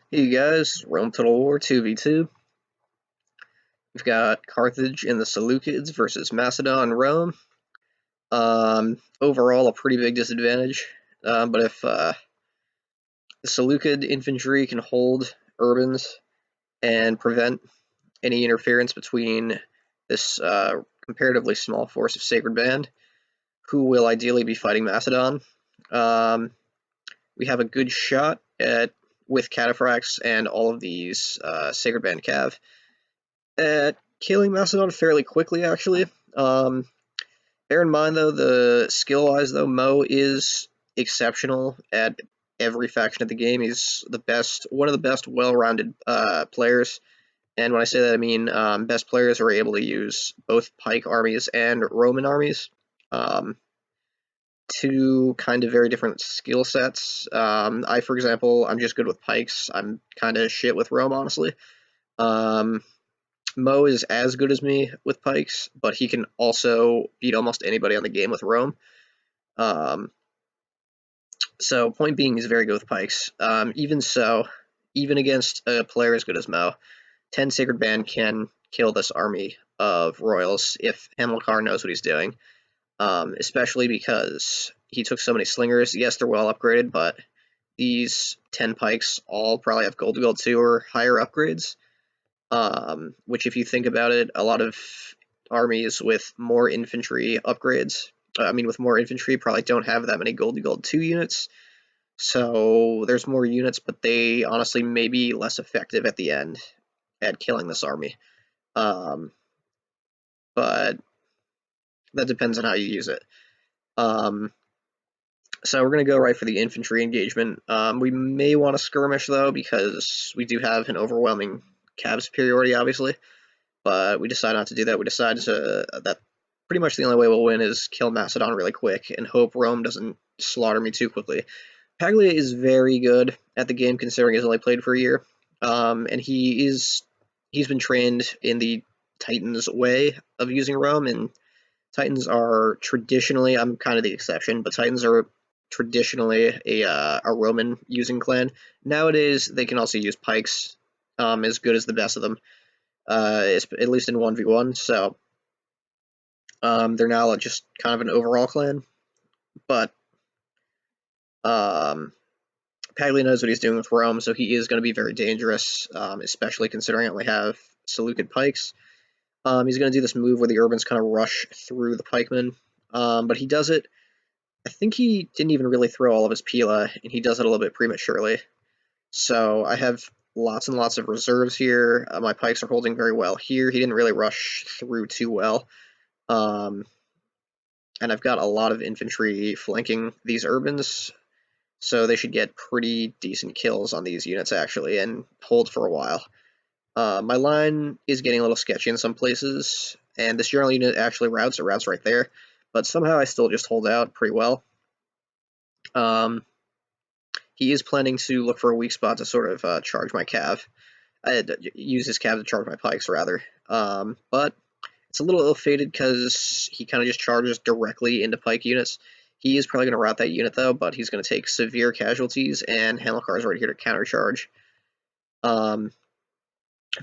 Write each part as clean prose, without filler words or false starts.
Hey guys, Rome Total War 2v2. We've got Carthage and the Seleucids versus Macedon and Rome. Overall, a pretty big disadvantage. But if the Seleucid infantry can hold urbans and prevent any interference between this comparatively small force of Sacred Band, who will ideally be fighting Macedon, we have a good shot with cataphracts and all of these Sacred Band cav at killing Macedon fairly quickly, actually. Bear in mind, though, the skill-wise, though, Mo is exceptional at every faction of the game. He's one of the best well-rounded players. And when I say that, I mean best players are able to use both Pike armies and Roman armies. Two kind of very different skill sets. For example, I'm just good with Pikes. I'm kind of shit with Rome, honestly. Mo is as good as me with Pikes, but he can also beat almost anybody on the game with Rome. So point being, he's very good with Pikes. Even so, even against a player as good as Mo, 10 Sacred Band can kill this army of Royals if Hamilcar knows what he's doing. Especially because he took so many slingers. Yes, they're well upgraded, but these 10 Pikes all probably have gold to gold 2 or higher upgrades. Which, if you think about it, a lot of armies with more infantry upgrades, with more infantry, probably don't have that many gold to gold 2 units. So there's more units, but they honestly may be less effective at the end at killing this army. But that depends on how you use it. So we're going to go right for the infantry engagement. We may want to skirmish, though, because we do have an overwhelming cav superiority, obviously. But we decide not to do that. We decide that pretty much the only way we'll win is kill Macedon really quick and hope Rome doesn't slaughter me too quickly. Paglia is very good at the game, considering he's only played for a year. And he's been trained in the Titans way of using Rome, and Titans are traditionally, I'm kind of the exception, but Titans are traditionally a Roman using clan. Nowadays, they can also use Pikes, as good as the best of them, at least in 1v1, so they're now just kind of an overall clan. But Paglia knows what he's doing with Rome, so he is going to be very dangerous, especially considering I only have Seleucid Pikes. He's going to do this move where the Urbans kind of rush through the pikemen, but he does it. I think he didn't even really throw all of his Pila, and he does it a little bit prematurely. So I have lots and lots of reserves here. My pikes are holding very well here. He didn't really rush through too well. And I've got a lot of infantry flanking these Urbans, so they should get pretty decent kills on these units, actually, and hold for a while. My line is getting a little sketchy in some places, and this general unit actually routes. It routes right there, but somehow I still just hold out pretty well. He is planning to look for a weak spot to sort of charge my cav. Use his cav to charge my pikes, rather. But it's a little ill-fated because he kind of just charges directly into pike units. He is probably going to rout that unit, though, but he's going to take severe casualties, and Hamilcar is right here to countercharge.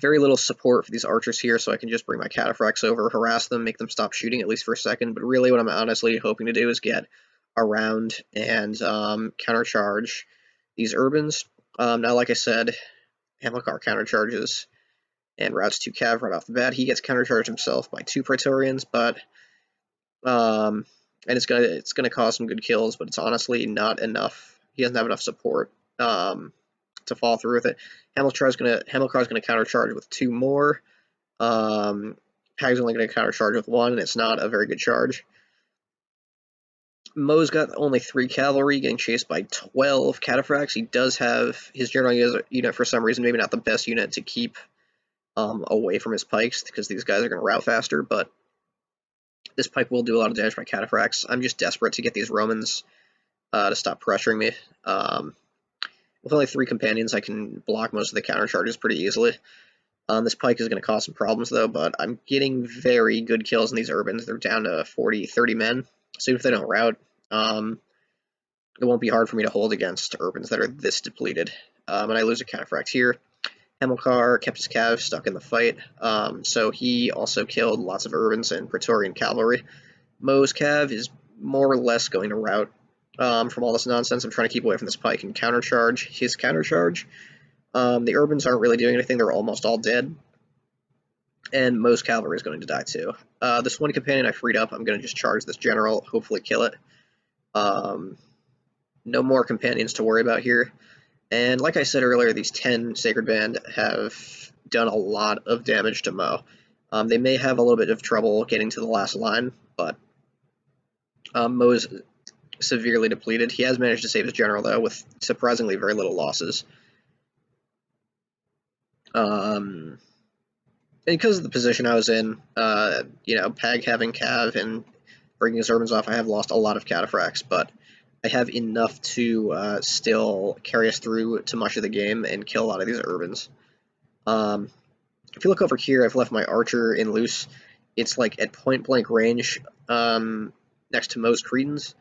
Very little support for these archers here, so I can just bring my cataphracts over, harass them, make them stop shooting at least for a second, but really what I'm honestly hoping to do is get around and countercharge these Urbans. Now, like I said, Hamilcar countercharges and routes 2 cav right off the bat. He gets countercharged himself by 2 Praetorians, but and it's gonna cause some good kills, but it's honestly not enough. He doesn't have enough support to follow through with it. Hamilcar's gonna countercharge with 2 more. Pag's only gonna countercharge with 1, and it's not a very good charge. Mo's got only 3 cavalry, getting chased by 12 cataphracts. He does have his general unit for some reason, maybe not the best unit to keep away from his pikes, because these guys are going to rout faster, but this pike will do a lot of damage by cataphracts. I'm just desperate to get these Romans to stop pressuring me. With only 3 companions, I can block most of the countercharges pretty easily. This pike is going to cause some problems, though, but I'm getting very good kills in these Urbans. They're down to 40, 30 men. So even if they don't rout, it won't be hard for me to hold against Urbans that are this depleted. and I lose a cataphract here. Hamilcar kept his cav stuck in the fight, so he also killed lots of urbans and Praetorian cavalry. Mo's cav is more or less going to rout from all this nonsense. I'm trying to keep away from this pike and countercharge his countercharge. The urbans aren't really doing anything, they're almost all dead. And Mo's cavalry is going to die too. This one companion I freed up, I'm going to just charge this general, hopefully kill it. No more companions to worry about here. And like I said earlier, these 10 Sacred Band have done a lot of damage to Mo. They may have a little bit of trouble getting to the last line, but Mo is severely depleted. He has managed to save his general, though, with surprisingly very little losses. And because of the position I was in, Pag having Cav and bringing his urbans off, I have lost a lot of cataphracts, but I have enough to still carry us through to much of the game and kill a lot of these urbans. If you look over here, I've left my archer in loose. It's like at point-blank range next to Mo's Cretans.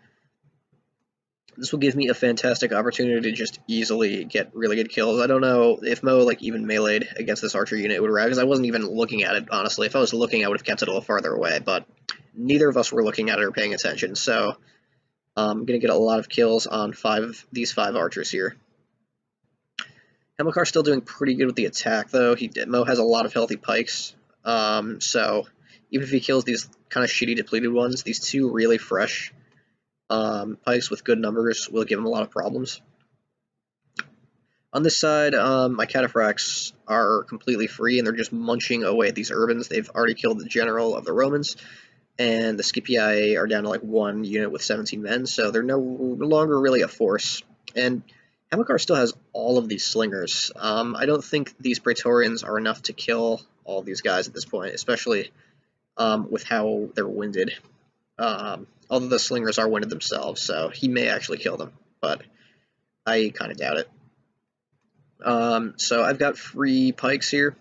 This will give me a fantastic opportunity to just easily get really good kills. I don't know if Mo even meleeed against this archer unit, it would arrive, because I wasn't even looking at it, honestly. If I was looking, I would have kept it a little farther away, but neither of us were looking at it or paying attention, so I'm going to get a lot of kills on these 5 archers here. Hamilcar's still doing pretty good with the attack, though. Mo has a lot of healthy pikes, so even if he kills these kind of shitty depleted ones, these 2 really fresh pikes with good numbers will give him a lot of problems. On this side, my cataphracts are completely free, and they're just munching away at these urbans. They've already killed the general of the Romans, and the Scipii are down to 1 unit with 17 men, so they're no longer really a force. And Hamilcar still has all of these slingers. I don't think these Praetorians are enough to kill all these guys at this point, especially with how they're winded. Although the slingers are winded themselves, so he may actually kill them, but I kind of doubt it. So I've got free pikes here.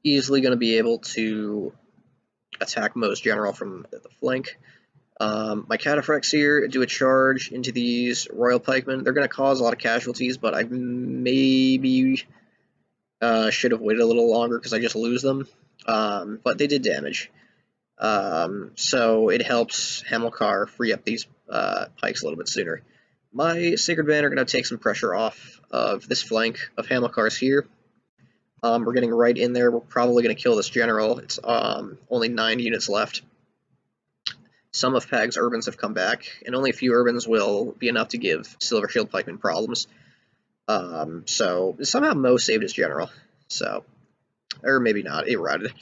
Easily going to be able to attack Mo's general from the flank. My cataphracts here do a charge into these royal pikemen. They're going to cause a lot of casualties, but I maybe should have waited a little longer because I just lose them. But they did damage. So it helps Hamilcar free up these pikes a little bit sooner. My Sacred Band are going to take some pressure off of this flank of Hamilcar's here. We're getting right in there. We're probably going to kill this general. It's only 9 units left. Some of Pag's urbans have come back, and only a few urbans will be enough to give Silver Shield pikemen problems. So somehow Mo saved his general. So, or maybe not. It routed.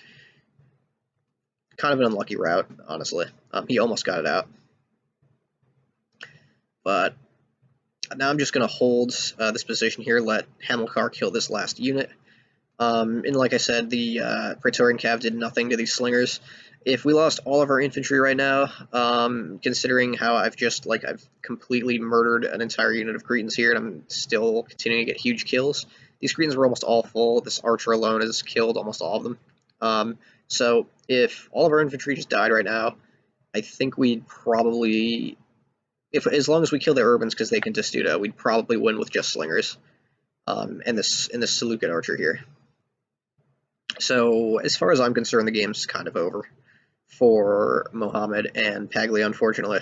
Kind of an unlucky route, honestly. He almost got it out. But now I'm just going to hold this position here, let Hamilcar kill this last unit. And like I said, the Praetorian Cav did nothing to these slingers. If we lost all of our infantry right now, considering how I've completely murdered an entire unit of Cretans here, and I'm still continuing to get huge kills. These Cretans were almost all full. This archer alone has killed almost all of them. So if all of our infantry just died right now, I think we'd probably, as long as we kill the urbans because they can testudo, we'd probably win with just slingers. And this Seleucid archer here. So as far as I'm concerned, the game's kind of over for Mohammed and Paglia, unfortunately.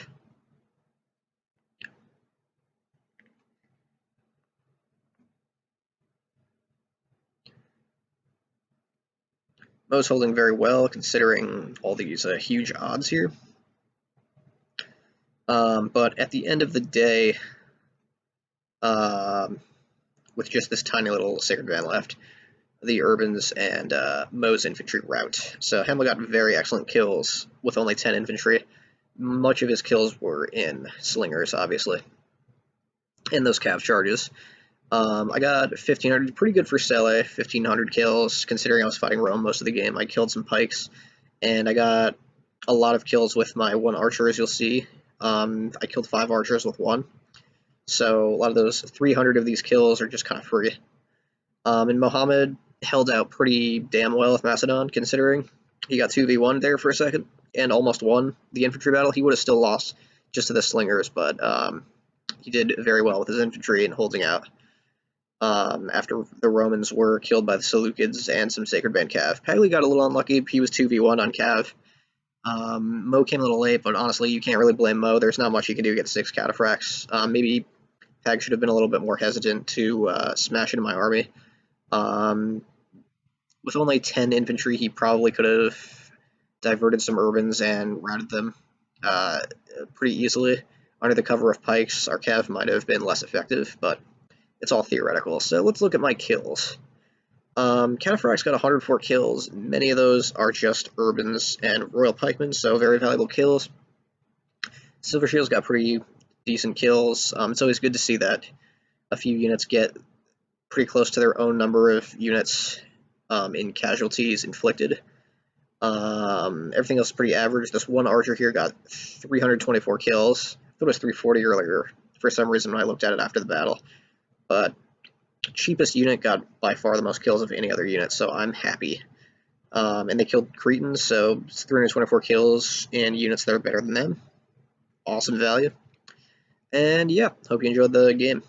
Mo's holding very well, considering all these huge odds here. But at the end of the day, with just this tiny little Sacred Band left, the urbans and Mo's infantry rout. So Hamel got very excellent kills with only 10 infantry. Much of his kills were in slingers, obviously, in those cav charges. I got 1,500, pretty good for Sele, 1,500 kills, considering I was fighting Rome most of the game. I killed some pikes, and I got a lot of kills with my 1 archer, as you'll see. I killed 5 archers with 1. So a lot of those 300 of these kills are just kind of free. And Mohammed held out pretty damn well with Macedon, considering he got 2v1 there for a second and almost won the infantry battle. He would have still lost just to the slingers, but he did very well with his infantry and holding out. after the Romans were killed by the Seleucids and some Sacred Band Cav. Pagli got a little unlucky. He was 2v1 on Cav. Mo came a little late, but honestly, you can't really blame Mo. There's not much you can do against 6 cataphracts. Maybe Pag should have been a little bit more hesitant to smash into my army. With only 10 infantry, he probably could have diverted some urbans and routed them pretty easily. Under the cover of pikes, our cav might have been less effective, but it's all theoretical. So let's look at my kills. Cataphracts got 104 kills. Many of those are just urbans and royal pikemen, so very valuable kills. Silver Shields got pretty decent kills. It's always good to see that a few units get pretty close to their own number of units in casualties inflicted. Everything else is pretty average. This one archer here got 324 kills. I thought it was 340 earlier for some reason when I looked at it after the battle. But cheapest unit got by far the most kills of any other unit, so I'm happy. And they killed Cretans, so it's 324 kills in units that are better than them. Awesome value. And yeah, hope you enjoyed the game.